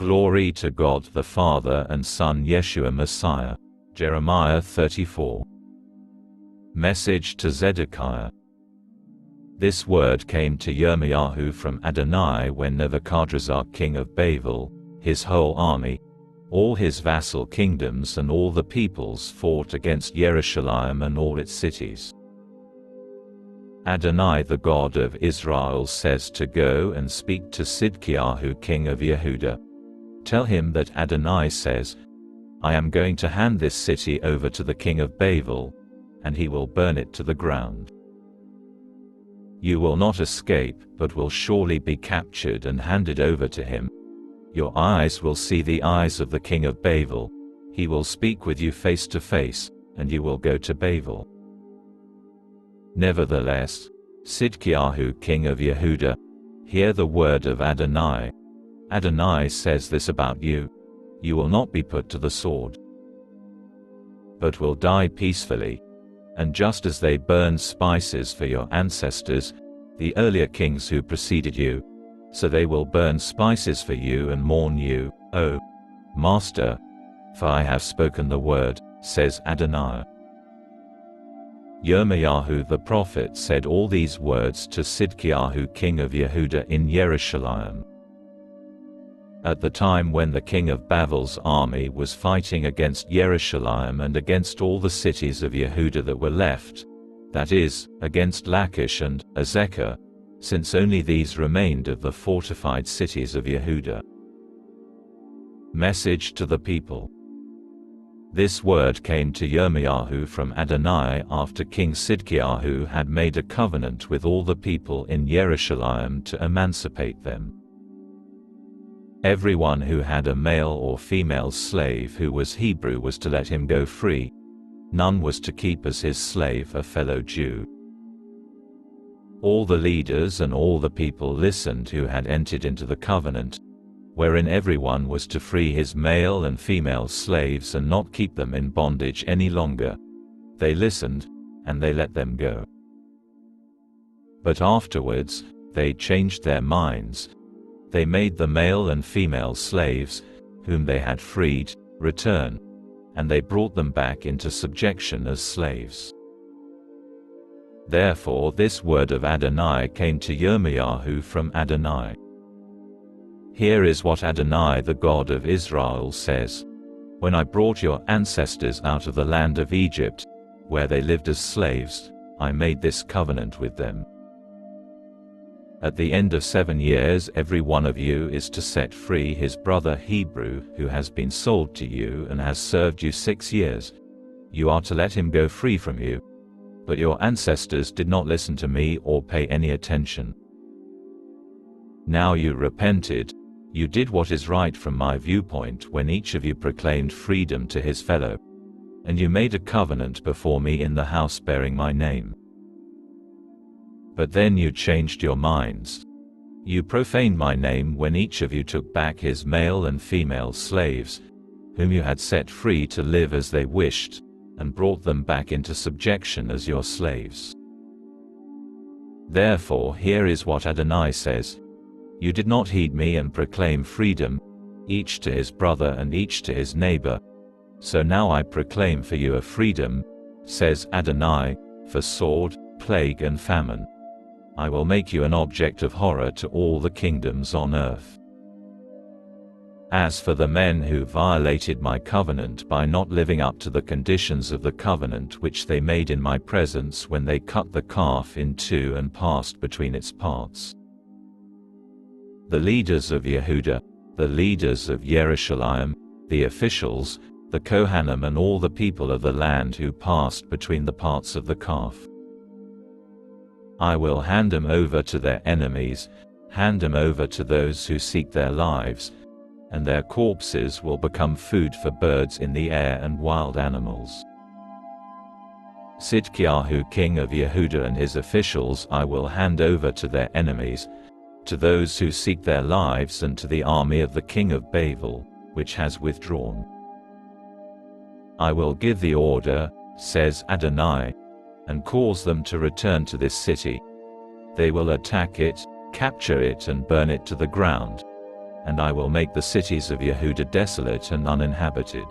Glory to God the Father and Son Yeshua Messiah. Jeremiah 34. Message to Zedekiah. This word came to Yirmiyahu from Adonai when Nebuchadrezzar king of Babel, his whole army, all his vassal kingdoms and all the peoples fought against Jerusalem and all its cities. Adonai the God of Israel says to go and speak to Zedekiah king of Yehuda. Tell him that Adonai says, I am going to hand this city over to the king of Babel, and he will burn it to the ground. You will not escape, but will surely be captured and handed over to him. Your eyes will see the eyes of the king of Babel. He will speak with you face to face, and you will go to Babel. Nevertheless, Zedekiah king of Yehuda, hear the word of Adonai. Adonai says this about you: you will not be put to the sword, but will die peacefully. And just as they burned spices for your ancestors, the earlier kings who preceded you, so they will burn spices for you and mourn you, O Master, for I have spoken the word, says Adonai. Yirmiyahu the prophet said all these words to Zedekiah king of Yehuda in Jerusalem. At the time when the king of Babel's army was fighting against Jerusalem and against all the cities of Yehuda that were left, that is, against Lachish and Azekah, since only these remained of the fortified cities of Yehuda. Message to the people. This word came to Yirmiyahu from Adonai after King Zedekiah had made a covenant with all the people in Jerusalem to emancipate them. Everyone who had a male or female slave who was Hebrew was to let him go free. None was to keep as his slave a fellow Jew. All the leaders and all the people listened who had entered into the covenant, wherein everyone was to free his male and female slaves and not keep them in bondage any longer. They listened, and they let them go. But afterwards, they changed their minds. They made the male and female slaves, whom they had freed, return, and they brought them back into subjection as slaves. Therefore this word of Adonai came to Yirmiyahu from Adonai. Here is what Adonai the God of Israel says: When I brought your ancestors out of the land of Egypt, where they lived as slaves, I made this covenant with them. At the end of 7 years every one of you is to set free his brother Hebrew who has been sold to you and has served you 6 years. You are to let him go free from you. But your ancestors did not listen to me or pay any attention. Now you repented. You did what is right from my viewpoint when each of you proclaimed freedom to his fellow. And you made a covenant before me in the house bearing my name. But then you changed your minds. You profaned my name when each of you took back his male and female slaves, whom you had set free to live as they wished, and brought them back into subjection as your slaves. Therefore here is what Adonai says: You did not heed me and proclaim freedom, each to his brother and each to his neighbor. So now I proclaim for you a freedom, says Adonai, for sword, plague and famine. I will make you an object of horror to all the kingdoms on earth. As for the men who violated my covenant by not living up to the conditions of the covenant which they made in my presence when they cut the calf in two and passed between its parts, the leaders of Yehuda, the leaders of Jerusalem, the officials, the Kohanim and all the people of the land who passed between the parts of the calf, I will hand them over to their enemies, hand them over to those who seek their lives, and their corpses will become food for birds in the air and wild animals. Zedekiah king of Yehuda and his officials I will hand over to their enemies, to those who seek their lives and to the army of the king of Babel, which has withdrawn. I will give the order, says Adonai, and cause them to return to this city. They will attack it, capture it and burn it to the ground. and I will make the cities of Yehuda desolate and uninhabited.